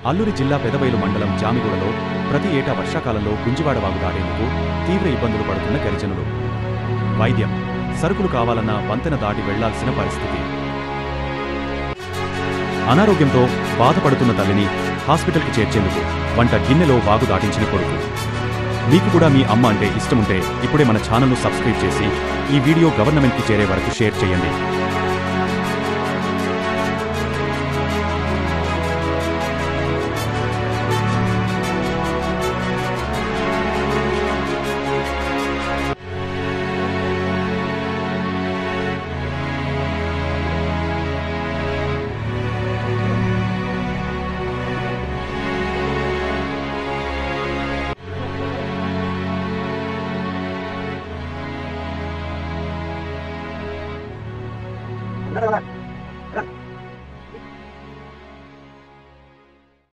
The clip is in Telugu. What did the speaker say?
అల్లూరి జిల్లా పెదబయలు మండలం జామిగూడలో ప్రతి ఏటా వర్షాకాలంలో గుంజివాడ వాగు దాటేందుకు తీవ్ర ఇబ్బందులు పడుతున్న గిరిజనులు. వైద్యం, సరుకులు కావాలన్నా వంతెన దాటి వెళ్లాల్సిన పరిస్థితి. అనారోగ్యంతో బాధపడుతున్న తల్లిని హాస్పిటల్కి చేర్చేందుకు వంట గిన్నెలో వాగు దాటించిన కొడుకు. మీకు కూడా మీ అమ్మ అంటే ఇష్టముంటే ఇప్పుడే మన ఛానల్ను సబ్స్క్రైబ్ చేసి ఈ వీడియో గవర్నమెంట్కి చేరే వరకు షేర్ చేయండి.